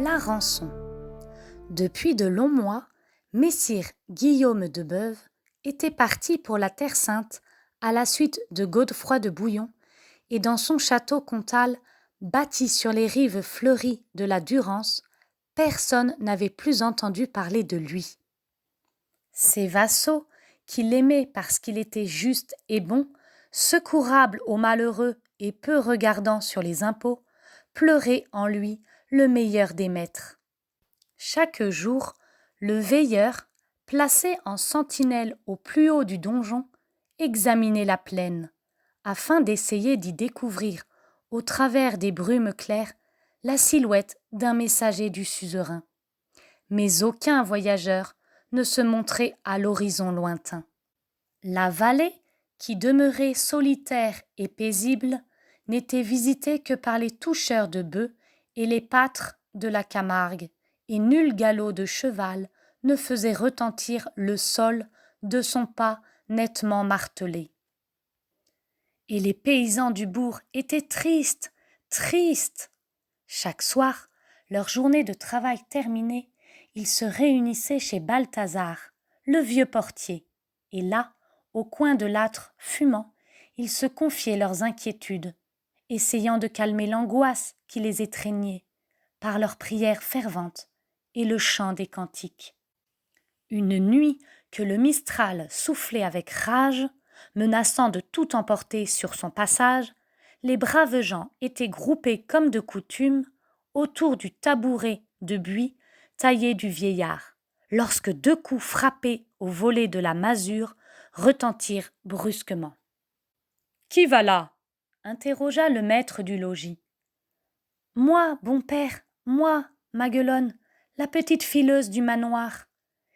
La rançon. Depuis de longs mois, messire Guillaume de Beuve était parti pour la Terre Sainte à la suite de Godefroy de Bouillon et dans son château comtal, bâti sur les rives fleuries de la Durance, personne n'avait plus entendu parler de lui. Ses vassaux, qui l'aimaient parce qu'il était juste et bon, secourable aux malheureux et peu regardant sur les impôts, pleuraient en lui le meilleur des maîtres. Chaque jour, le veilleur, placé en sentinelle au plus haut du donjon, examinait la plaine, afin d'essayer d'y découvrir, au travers des brumes claires, la silhouette d'un messager du suzerain. Mais aucun voyageur ne se montrait à l'horizon lointain. La vallée, qui demeurait solitaire et paisible, n'était visitée que par les toucheurs de bœufs et les pâtres de la Camargue, et nul galop de cheval ne faisait retentir le sol de son pas nettement martelé. Et les paysans du bourg étaient tristes, tristes. Chaque soir, leur journée de travail terminée, ils se réunissaient chez Balthazar, le vieux portier, et là, au coin de l'âtre fumant, ils se confiaient leurs inquiétudes, essayant de calmer l'angoisse qui les étreignait, par leurs prières ferventes et le chant des cantiques. Une nuit que le Mistral soufflait avec rage, menaçant de tout emporter sur son passage, les braves gens étaient groupés comme de coutume autour du tabouret de buis taillé du vieillard, lorsque 2 coups frappés au volet de la masure retentirent brusquement. « Qui va là » interrogea le maître du logis. « Moi, bon père, moi, Maguelonne, la petite fileuse du manoir.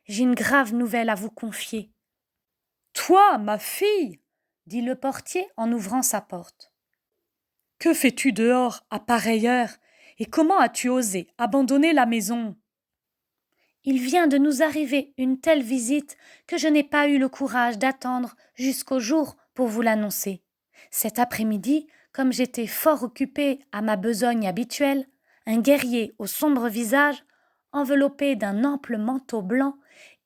J'ai une grave nouvelle à vous confier. »« Toi, ma fille » dit le portier en ouvrant sa porte. « Que fais-tu dehors à pareille heure et comment as-tu osé abandonner la maison ?»« Il vient de nous arriver une telle visite que je n'ai pas eu le courage d'attendre jusqu'au jour pour vous l'annoncer. Cet après-midi, comme j'étais fort occupée à ma besogne habituelle, un guerrier au sombre visage, enveloppé d'un ample manteau blanc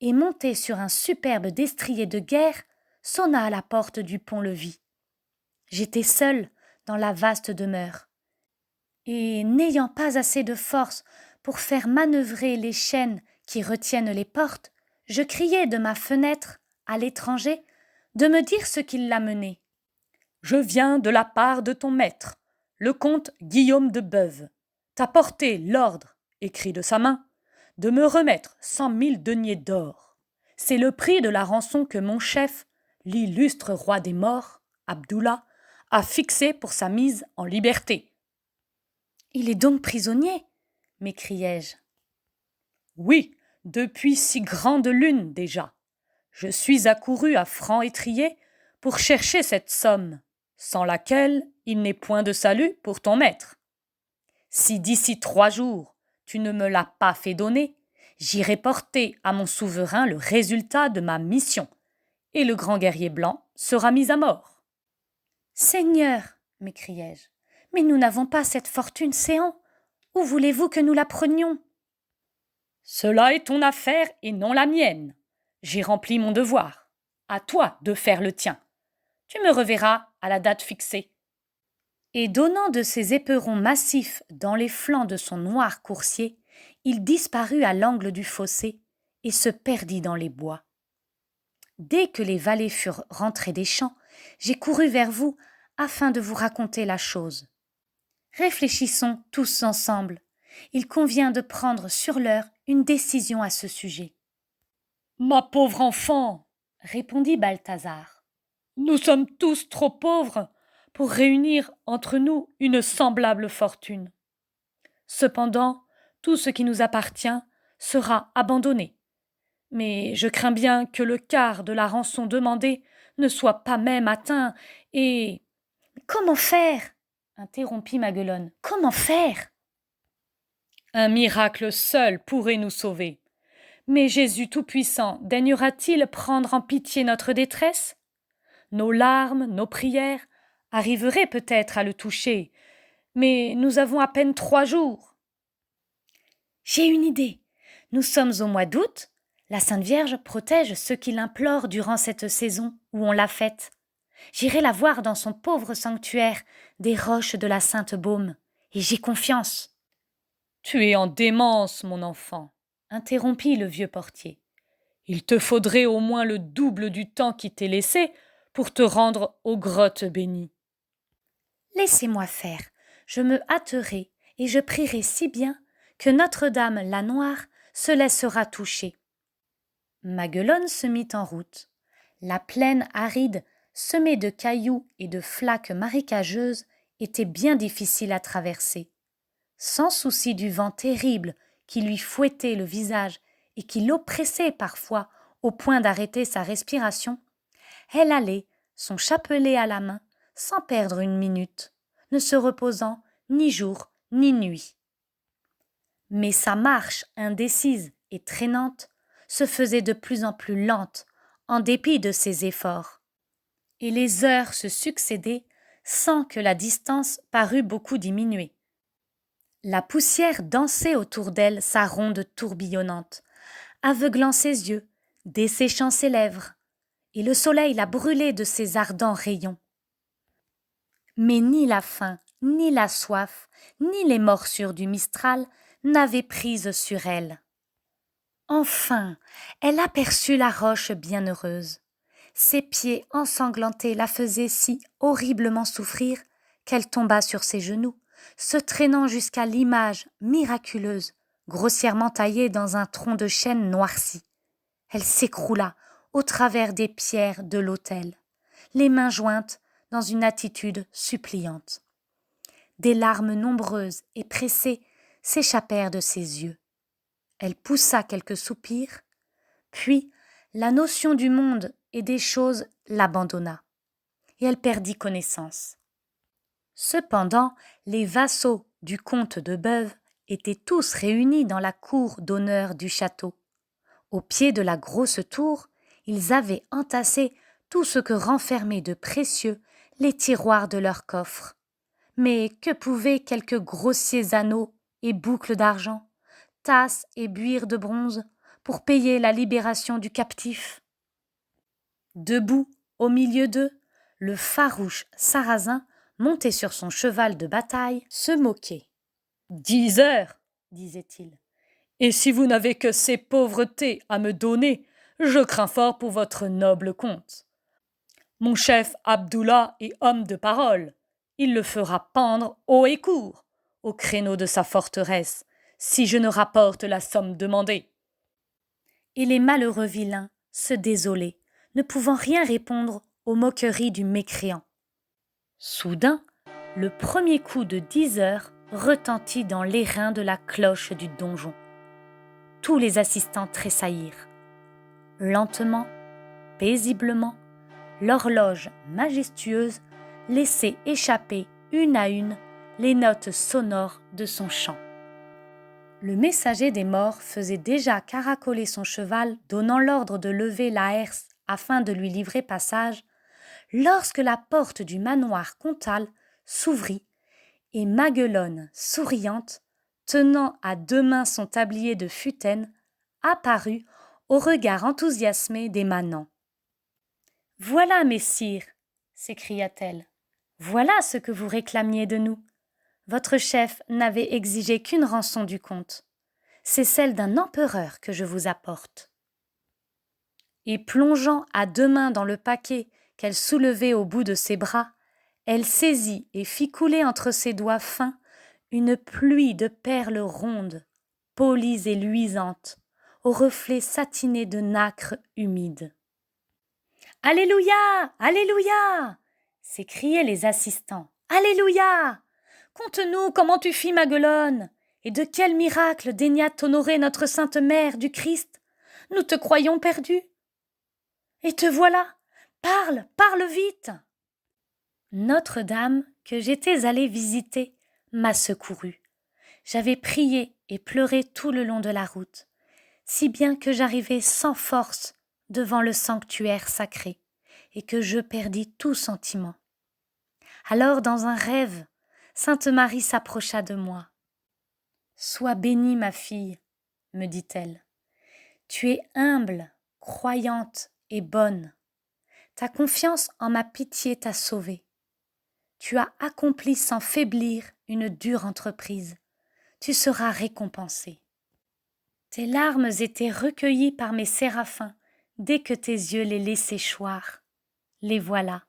et monté sur un superbe destrier de guerre, sonna à la porte du pont-levis. J'étais seule dans la vaste demeure, et n'ayant pas assez de force pour faire manœuvrer les chaînes qui retiennent les portes, je criai de ma fenêtre à l'étranger de me dire ce qui l'a mené. « Je viens de la part de ton maître, le comte Guillaume de Beuve, t'a porté l'ordre, écrit de sa main, de me remettre 100 000 deniers d'or. C'est le prix de la rançon que mon chef, l'illustre roi des morts, Abdullah, a fixé pour sa mise en liberté. »« Il est donc prisonnier » m'écriai-je. « Oui, depuis 6 grandes lunes déjà. Je suis accouru à Franc-Étrier pour chercher cette somme, sans laquelle il n'est point de salut pour ton maître. Si d'ici 3 jours tu ne me l'as pas fait donner, j'irai porter à mon souverain le résultat de ma mission, et le grand guerrier blanc sera mis à mort. »« Seigneur, m'écriai-je, mais nous n'avons pas cette fortune séant. Où voulez-vous que nous la prenions ? » Cela est ton affaire et non la mienne. J'ai rempli mon devoir. À toi de faire le tien. Tu me reverras à la date fixée. Et donnant de ses éperons massifs dans les flancs de son noir coursier, il disparut à l'angle du fossé et se perdit dans les bois. Dès que les valets furent rentrés des champs, j'ai couru vers vous afin de vous raconter la chose. Réfléchissons tous ensemble. Il convient de prendre sur l'heure une décision à ce sujet. « Ma pauvre enfant, répondit Balthazar, nous sommes tous trop pauvres pour réunir entre nous une semblable fortune. Cependant, tout ce qui nous appartient sera abandonné. Mais je crains bien que le quart de la rançon demandée ne soit pas même atteint et... »« Comment faire » interrompit Maguelonne. « Comment faire ?»« Un miracle seul pourrait nous sauver. Mais Jésus Tout-Puissant daignera-t-il prendre en pitié notre détresse ? Nos larmes, nos prières arriveraient peut-être à le toucher, mais nous avons à peine 3 jours. » J'ai une idée. Nous sommes au mois d'août. La Sainte Vierge protège ceux qui l'implorent durant cette saison où on la fête. J'irai la voir dans son pauvre sanctuaire des roches de la Sainte Baume, et j'ai confiance. Tu es en démence, mon enfant, interrompit le vieux portier. Il te faudrait au moins le double du temps qui t'est laissé pour te rendre aux grottes bénies. Laissez-moi faire, je me hâterai et je prierai si bien que Notre-Dame la Noire se laissera toucher. Maguelonne se mit en route. La plaine aride, semée de cailloux et de flaques marécageuses, était bien difficile à traverser. Sans souci du vent terrible qui lui fouettait le visage et qui l'oppressait parfois au point d'arrêter sa respiration, elle allait, son chapelet à la main, sans perdre une minute, ne se reposant ni jour ni nuit. Mais sa marche indécise et traînante se faisait de plus en plus lente en dépit de ses efforts, et les heures se succédaient sans que la distance parût beaucoup diminuer. La poussière dansait autour d'elle sa ronde tourbillonnante, aveuglant ses yeux, desséchant ses lèvres, et le soleil la brûlait de ses ardents rayons. Mais ni la faim, ni la soif, ni les morsures du Mistral n'avaient prise sur elle. Enfin, elle aperçut la roche bienheureuse. Ses pieds ensanglantés la faisaient si horriblement souffrir qu'elle tomba sur ses genoux, se traînant jusqu'à l'image miraculeuse, grossièrement taillée dans un tronc de chêne noirci. Elle s'écroula au travers des pierres de l'autel, les mains jointes dans une attitude suppliante. Des larmes nombreuses et pressées s'échappèrent de ses yeux. Elle poussa quelques soupirs, puis la notion du monde et des choses l'abandonna, et elle perdit connaissance. Cependant, les vassaux du comte de Beuve étaient tous réunis dans la cour d'honneur du château. Au pied de la grosse tour, ils avaient entassé tout ce que renfermaient de précieux les tiroirs de leurs coffres. Mais que pouvaient quelques grossiers anneaux et boucles d'argent, tasses et buires de bronze pour payer la libération du captif? Debout, au milieu d'eux, le farouche Sarrazin, monté sur son cheval de bataille, se moquait. 10 heures, disait-il. Et si vous n'avez que ces pauvretés à me donner, je crains fort pour votre noble comte. Mon chef Abdullah est homme de parole. Il le fera pendre haut et court, au créneau de sa forteresse, si je ne rapporte la somme demandée. Et les malheureux vilains se désolaient, ne pouvant rien répondre aux moqueries du mécréant. Soudain, le premier coup de 10 heures retentit dans l'airain de la cloche du donjon. Tous les assistants tressaillirent. Lentement, paisiblement, l'horloge majestueuse laissait échapper une à une les notes sonores de son chant. Le messager des morts faisait déjà caracoler son cheval, donnant l'ordre de lever la herse afin de lui livrer passage, lorsque la porte du manoir comtal s'ouvrit et Maguelonne, souriante, tenant à 2 mains son tablier de futaine, apparut au regard enthousiasmé des manants. « Voilà, messire, s'écria-t-elle, voilà ce que vous réclamiez de nous. Votre chef n'avait exigé qu'une rançon du comte. C'est celle d'un empereur que je vous apporte. » Et plongeant à 2 mains dans le paquet qu'elle soulevait au bout de ses bras, elle saisit et fit couler entre ses doigts fins une pluie de perles rondes, polies et luisantes, aux reflets satinés de nacre humide. « Alléluia! Alléluia !» s'écriaient les assistants. « Alléluia! Conte-nous comment tu fis Maguelonne, et de quel miracle daigna t'honorer notre Sainte Mère du Christ. Nous te croyions perdu. Et te voilà! Parle, parle vite !» Notre-Dame, que j'étais allée visiter, m'a secourue. J'avais prié et pleuré tout le long de la route, si bien que j'arrivai sans force devant le sanctuaire sacré et que je perdis tout sentiment. Alors, dans un rêve, Sainte Marie s'approcha de moi. Sois bénie, ma fille, me dit-elle. Tu es humble, croyante et bonne. Ta confiance en ma pitié t'a sauvée. Tu as accompli sans faiblir une dure entreprise. Tu seras récompensée. Tes larmes étaient recueillies par mes séraphins dès que tes yeux les laissaient choir. Les voilà.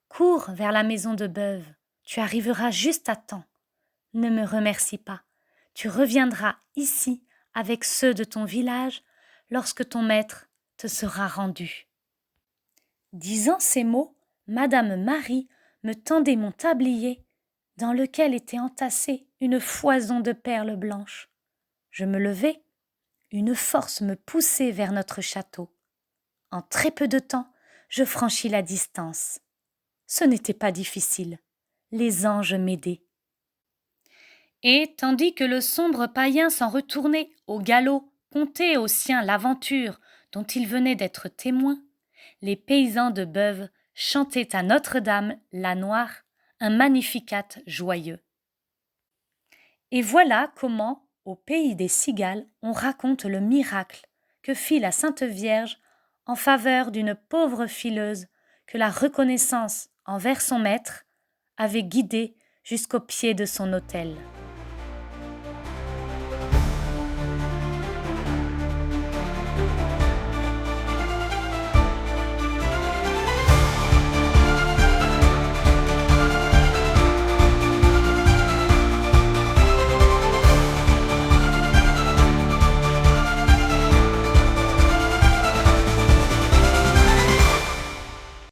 Cours vers la maison de Beuve, tu arriveras juste à temps. Ne me remercie pas, tu reviendras ici avec ceux de ton village lorsque ton maître te sera rendu. Disant ces mots, Madame Marie me tendait mon tablier dans lequel était entassée une foison de perles blanches. Je me levai, une force me poussait vers notre château. En très peu de temps, je franchis la distance. Ce n'était pas difficile. Les anges m'aidaient. Et, tandis que le sombre païen s'en retournait au galop, contait aux siens l'aventure dont il venait d'être témoin, les paysans de Beuve chantaient à Notre-Dame, la Noire, un magnificat joyeux. Et voilà comment, au pays des cigales, on raconte le miracle que fit la Sainte Vierge en faveur d'une pauvre fileuse que la reconnaissance envers son maître avait guidée jusqu'au pied de son autel.